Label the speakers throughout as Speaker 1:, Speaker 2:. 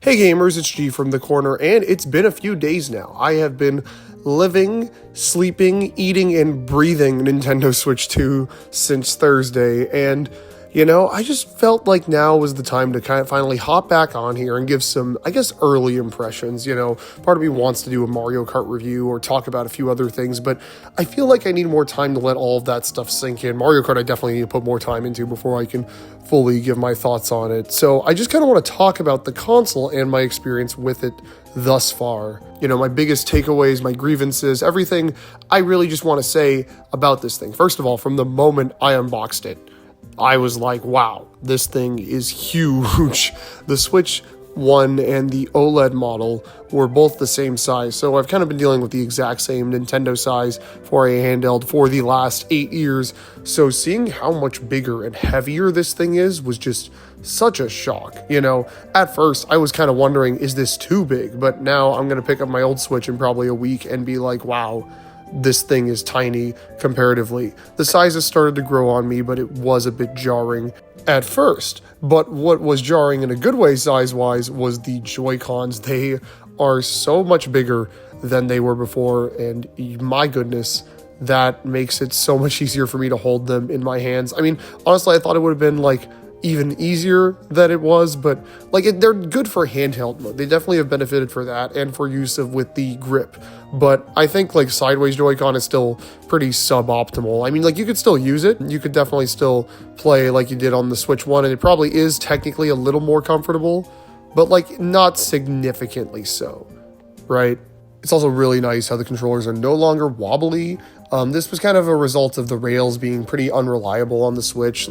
Speaker 1: Hey gamers, it's G from the corner, and it's been a few days now. I have been living, sleeping, eating, and breathing Nintendo Switch 2 since Thursday, and I just felt like now was the time to kind of finally hop back on here and give some, early impressions. Part of me wants to do a Mario Kart review or talk about a few other things, but I feel like I need more time to let all of that stuff sink in. Mario Kart I definitely need to put more time into before I can fully give my thoughts on it. So I just kind of want to talk about the console and my experience with it thus far. My biggest takeaways, my grievances, everything I really just want to say about this thing. First of all, from the moment I unboxed it, I was like, wow, this thing is huge. The Switch 1 and the OLED model were both the same size, so I've kind of been dealing with the exact same Nintendo size for a handheld for the last 8 years, so seeing how much bigger and heavier this thing is was just such a shock. At first I was kind of wondering, is this too big? But now I'm going to pick up my old Switch in probably a week and be like, wow, this thing is tiny comparatively. The size has started to grow on me, but it was a bit jarring at first. But what was jarring in a good way size-wise was the Joy-Cons. They are so much bigger than they were before, and my goodness, that makes it so much easier for me to hold them in my hands. I mean, honestly, I thought it would have been even easier than it was, but they're good for handheld mode. They definitely have benefited for that and for use with the grip. But I think sideways Joy-Con is still pretty suboptimal. I mean, you could still use it. You could definitely still play like you did on the Switch 1, and it probably is technically a little more comfortable, but not significantly so, right? It's also really nice how the controllers are no longer wobbly. This was kind of a result of the rails being pretty unreliable on the Switch.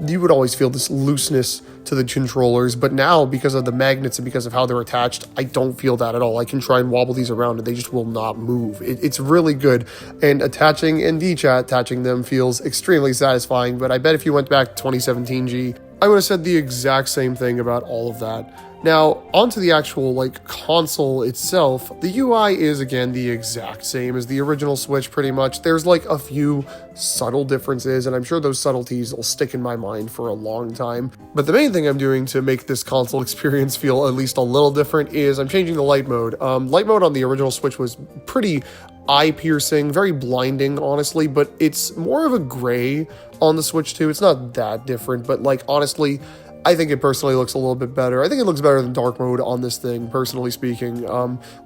Speaker 1: You would always feel this looseness to the controllers, but now, because of the magnets and because of how they're attached, I don't feel that at all. I can try and wobble these around and they just will not move. It's really good, and attaching and detaching them feels extremely satisfying, but I bet if you went back to 2017 G, I would have said the exact same thing about all of that. Now, onto the actual console itself, the UI is again the exact same as the original Switch pretty much. There's a few subtle differences, and I'm sure those subtleties will stick in my mind for a long time. But the main thing I'm doing to make this console experience feel at least a little different is I'm changing the light mode. Light mode on the original Switch was pretty eye-piercing, very blinding, honestly, but it's more of a gray on the Switch 2. It's not that different, but honestly, I think it personally looks a little bit better. I think it looks better than dark mode on this thing, personally speaking,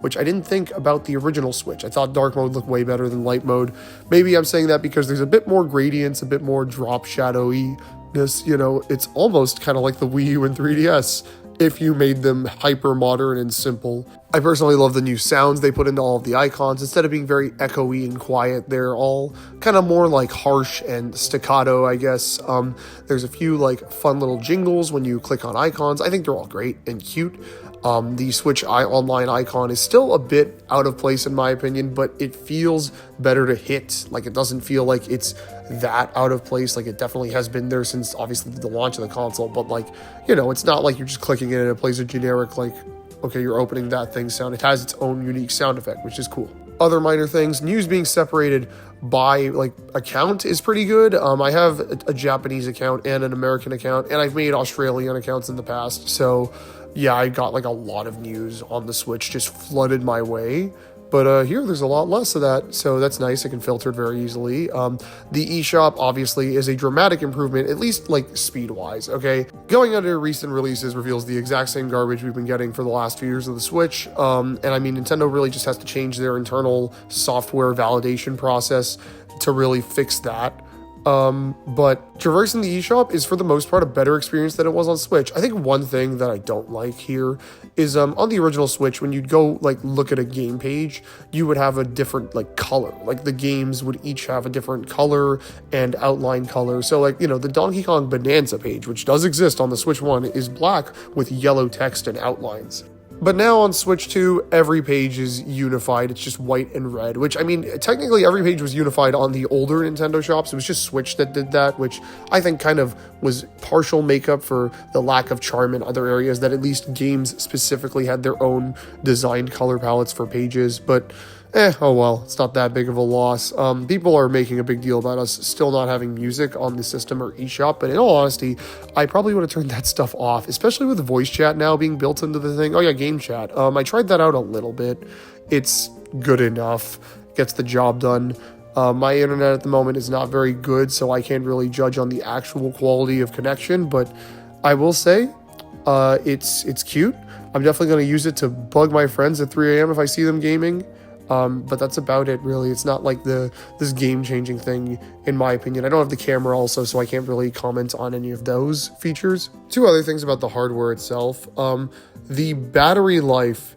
Speaker 1: which I didn't think about the original Switch. I thought dark mode looked way better than light mode. Maybe I'm saying that because there's a bit more gradients, a bit more drop shadowy-ness. It's almost kind of like the Wii U and 3DS if you made them hyper modern and simple. I personally love the new sounds they put into all of the icons. Instead of being very echoey and quiet, they're all kind of more harsh and staccato, I guess. There's a few fun little jingles when you click on icons. I think they're all great and cute. The Switch Online icon is still a bit out of place in my opinion, but it feels better to hit. It doesn't feel like it's that out of place. It definitely has been there since obviously the launch of the console, but it's not like you're just clicking it and it plays a generic okay, you're opening that thing sound. It has its own unique sound effect, which is cool. Other minor things, news being separated by account is pretty good. I have a Japanese account and an American account, and I've made Australian accounts in the past, so yeah, I got a lot of news on the Switch just flooded my way. But here, there's a lot less of that, so that's nice. I can filter it very easily. The eShop, obviously, is a dramatic improvement, at least, speed-wise, okay? Going under recent releases reveals the exact same garbage we've been getting for the last few years of the Switch, and I mean, Nintendo really just has to change their internal software validation process to really fix that. But traversing the eShop is for the most part a better experience than it was on Switch. I think one thing that I don't like here is on the original Switch, when you'd go look at a game page, you would have a different color. The games would each have a different color and outline color. So the Donkey Kong Bonanza page, which does exist on the Switch 1, is black with yellow text and outlines. But now on Switch 2, every page is unified. It's just white and red, which, I mean, technically every page was unified on the older Nintendo shops. It was just Switch that did that, which I think kind of was partial makeup for the lack of charm in other areas, that at least games specifically had their own designed color palettes for pages. But Oh well, it's not that big of a loss. People are making a big deal about us still not having music on the system or eShop, but in all honesty, I probably would have turned that stuff off, especially with voice chat now being built into the thing. Oh yeah, game chat. I tried that out a little bit. It's good enough, gets the job done. My internet at the moment is not very good, so I can't really judge on the actual quality of connection, but I will say, it's cute. I'm definitely going to use it to bug my friends at 3 a.m. if I see them gaming. But that's about it, really. It's not like this game-changing thing, in my opinion. I don't have the camera also, so I can't really comment on any of those features. Two other things about the hardware itself. The battery life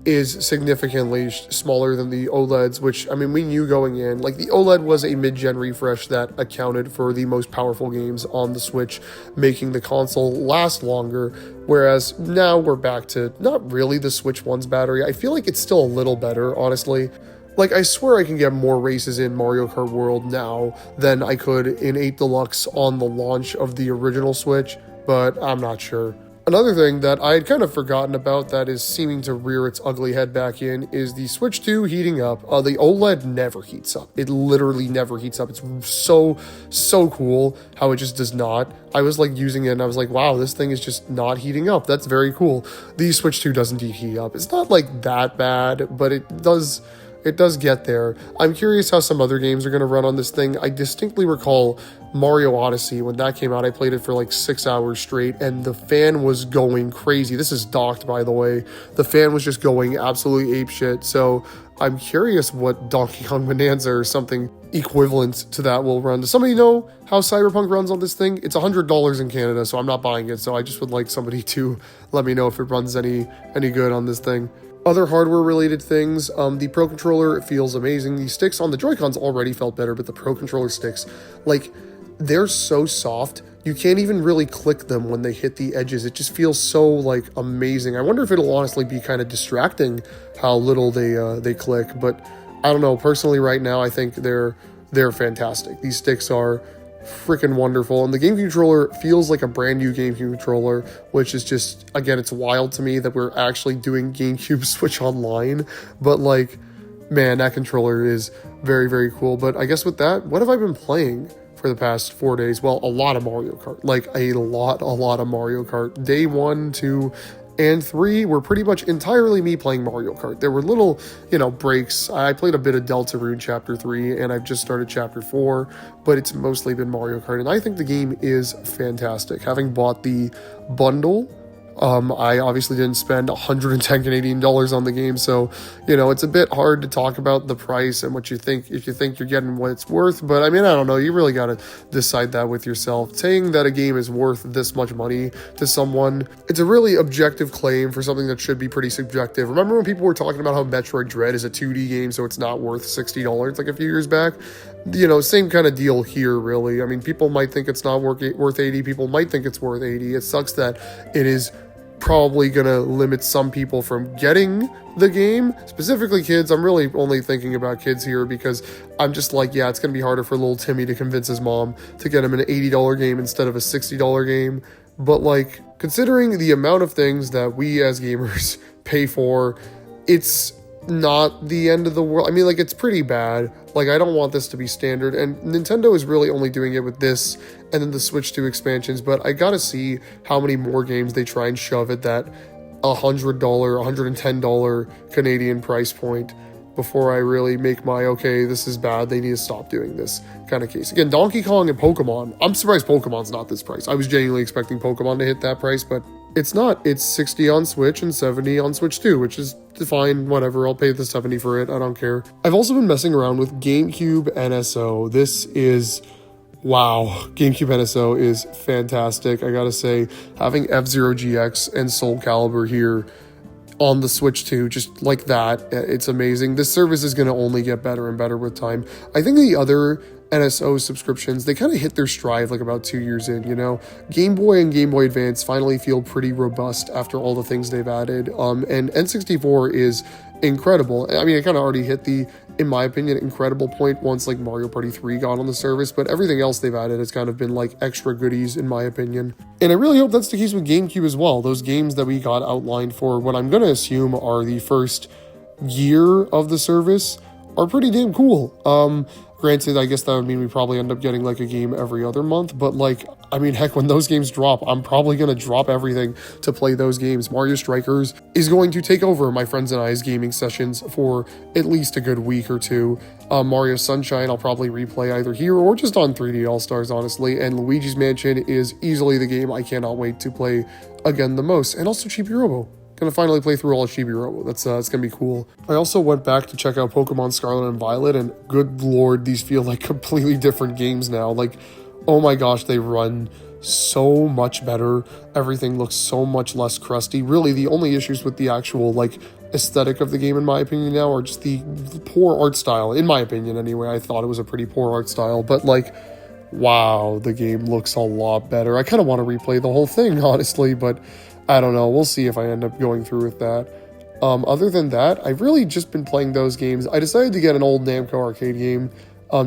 Speaker 1: is significantly smaller than the OLEDs, which, I mean, we knew going in. Like, the OLED was a mid-gen refresh that accounted for the most powerful games on the Switch, making the console last longer, whereas now we're back to not really the Switch One's battery. I feel like it's still a little better, honestly. Like, I swear I can get more races in Mario Kart World now than I could in 8 Deluxe on the launch of the original Switch, but I'm not sure. Another thing that I had kind of forgotten about that is seeming to rear its ugly head back in is the Switch 2 heating up. The OLED never heats up. It literally never heats up. It's so cool how it just does not. I was like using it and I was like, wow, this thing is just not heating up. That's very cool. The Switch 2 does indeed heat up. It's not like that bad, but it does get there. I'm curious how some other games are going to run on this thing. I distinctly recall Mario Odyssey, when that came out, I played it for like 6 hours straight, and the fan was going crazy. This is docked, by the way. The fan was just going absolutely apeshit, so I'm curious what Donkey Kong Bonanza or something equivalent to that will run. Does somebody know how Cyberpunk runs on this thing? It's $100 in Canada, so I'm not buying it, so I just would like somebody to let me know if it runs any good on this thing. Other hardware-related things, the Pro Controller, it feels amazing. The sticks on the Joy-Cons already felt better, but the Pro Controller sticks, like, they're so soft, you can't even really click them when they hit the edges. It just feels so, like, amazing. I wonder if it'll honestly be kind of distracting how little they click, but I don't know. Personally, right now, I think they're fantastic. These sticks are freaking wonderful, and the GameCube controller feels like a brand new GameCube controller, which is just, again, it's wild to me that we're actually doing GameCube Switch Online, but like, man, that controller is very, very cool. But I guess with that, what have I been playing for the past 4 days? Well, a lot of Mario Kart, like a lot of Mario Kart. Day 1, 2, and 3 were pretty much entirely me playing Mario Kart. There were little, breaks. I played a bit of Deltarune Chapter 3, and I've just started Chapter 4, but it's mostly been Mario Kart, and I think the game is fantastic. Having bought the bundle, I obviously didn't spend 110 Canadian dollars on the game, so, it's a bit hard to talk about the price and what you think, if you think you're getting what it's worth, but I mean, I don't know, you really gotta decide that with yourself. Saying that a game is worth this much money to someone, it's a really objective claim for something that should be pretty subjective. Remember when people were talking about how Metroid Dread is a 2D game, so it's not worth $60 like a few years back? Same kind of deal here, really. I mean, people might think it's not worth 80, people might think it's worth 80. It sucks that it is probably gonna limit some people from getting the game, specifically kids. I'm really only thinking about kids here because I'm just like, yeah, it's gonna be harder for little Timmy to convince his mom to get him an $80 game instead of a $60 game. But like, considering the amount of things that we as gamers pay for, it's not the end of the world. I mean, like, it's pretty bad. Like, I don't want this to be standard, and Nintendo is really only doing it with this and then the Switch 2 expansions, but I gotta see how many more games they try and shove at that $100, $110 Canadian price point before I really make my, okay, this is bad, they need to stop doing this kind of case. Again, Donkey Kong and Pokemon, I'm surprised Pokemon's not this price. I was genuinely expecting Pokemon to hit that price, but it's not. It's 60 on Switch and 70 on Switch 2, which is fine, whatever. I'll pay the 70 for it. I don't care. I've also been messing around with GameCube NSO. This is, wow. GameCube NSO is fantastic. I gotta say, having F-Zero GX and Soul Calibur here on the Switch 2, just like that, it's amazing. This service is going to only get better and better with time. I think the other NSO subscriptions, they kind of hit their stride like about 2 years in, Game Boy and Game Boy Advance finally feel pretty robust after all the things they've added, and N64 is incredible. I mean, it kind of already hit the, in my opinion, incredible point once like Mario Party 3 got on the service, but everything else they've added has kind of been like extra goodies in my opinion. And I really hope that's the case with GameCube as well. Those games that we got outlined for what I'm going to assume are the first year of the service are pretty damn cool. Granted, I guess that would mean we probably end up getting like a game every other month, but like, I mean, heck, when those games drop, I'm probably going to drop everything to play those games. Mario Strikers is going to take over my friends and I's gaming sessions for at least a good week or two. Mario Sunshine, I'll probably replay either here or just on 3D All-Stars, honestly. And Luigi's Mansion is easily the game I cannot wait to play again the most. And also Chibi Robo. Gonna finally play through all of Chibi Robo. That's gonna be cool. I also went back to check out Pokemon Scarlet and Violet, and good lord, these feel like completely different games now. Like, oh my gosh, they run so much better. Everything looks so much less crusty. Really, the only issues with the actual like aesthetic of the game, in my opinion, now are just the poor art style. In my opinion, anyway, I thought it was a pretty poor art style, but like, wow, the game looks a lot better. I kind of want to replay the whole thing, honestly, but I don't know. We'll see if I end up going through with that. Other than that, I've really just been playing those games. I decided to get an old Namco arcade game,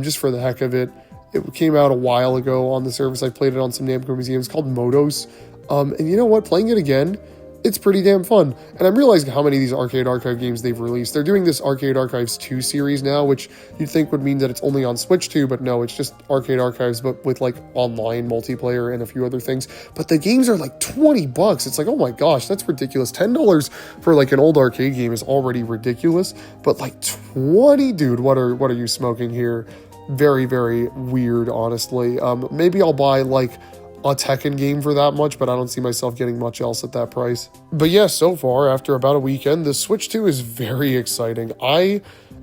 Speaker 1: just for the heck of it. It came out a while ago on the service. I played it on some Namco museums called Motos. And you know what? Playing it again, it's pretty damn fun. And I'm realizing how many of these Arcade Archive games they've released. They're doing this Arcade Archives 2 series now, which you'd think would mean that it's only on Switch 2, but no, it's just Arcade Archives, but with like online multiplayer and a few other things. But the games are like $20. It's like, oh my gosh, that's ridiculous. $10 for like an old arcade game is already ridiculous, but like 20, dude, what are you smoking here? Very, very weird, honestly. Maybe I'll buy like a Tekken game for that much, but I don't see myself getting much else at that price. But yeah, so far, after about a weekend, the Switch 2 is very exciting.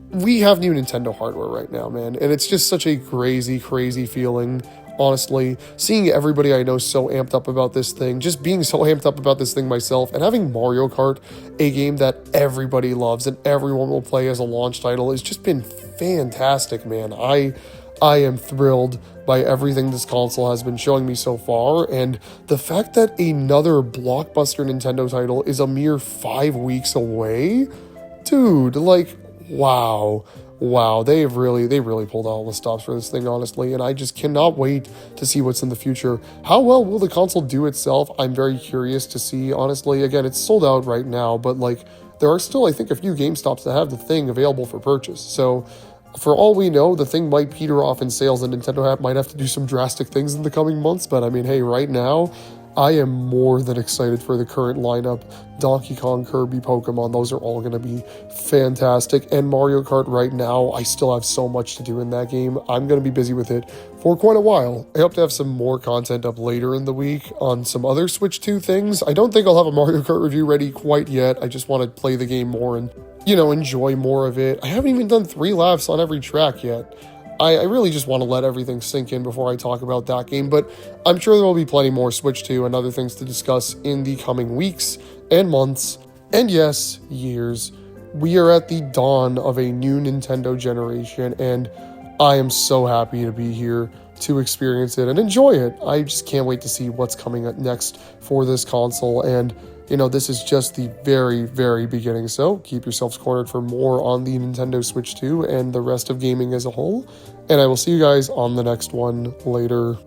Speaker 1: We have new Nintendo hardware right now, man, and it's just such a crazy, crazy feeling, honestly. Seeing everybody I know so amped up about this thing, just being so amped up about this thing myself, and having Mario Kart, a game that everybody loves and everyone will play as a launch title, has just been fantastic, man. I am thrilled by everything this console has been showing me so far, and the fact that another blockbuster Nintendo title is a mere 5 weeks away, dude, like, wow, they really pulled out all the stops for this thing, honestly, and I just cannot wait to see what's in the future. How well will the console do itself? I'm very curious to see, honestly. Again, it's sold out right now, but like, there are still, I think, a few GameStops that have the thing available for purchase, so for all we know, the thing might peter off in sales and Nintendo might have to do some drastic things in the coming months, but I mean, hey, right now, I am more than excited for the current lineup. Donkey Kong, Kirby, Pokemon, those are all going to be fantastic. And Mario Kart right now, I still have so much to do in that game. I'm going to be busy with it for quite a while. I hope to have some more content up later in the week on some other Switch 2 things. I don't think I'll have a Mario Kart review ready quite yet. I just want to play the game more and, you know, enjoy more of it. I haven't even done 3 laps on every track yet. I really just want to let everything sink in before I talk about that game, but I'm sure there will be plenty more Switch 2 and other things to discuss in the coming weeks and months, and yes, years. We are at the dawn of a new Nintendo generation, and I am so happy to be here to experience it and enjoy it. I just can't wait to see what's coming up next for this console, and you know, this is just the very, very beginning, so keep yourselves cornered for more on the Nintendo Switch 2 and the rest of gaming as a whole, and I will see you guys on the next one later.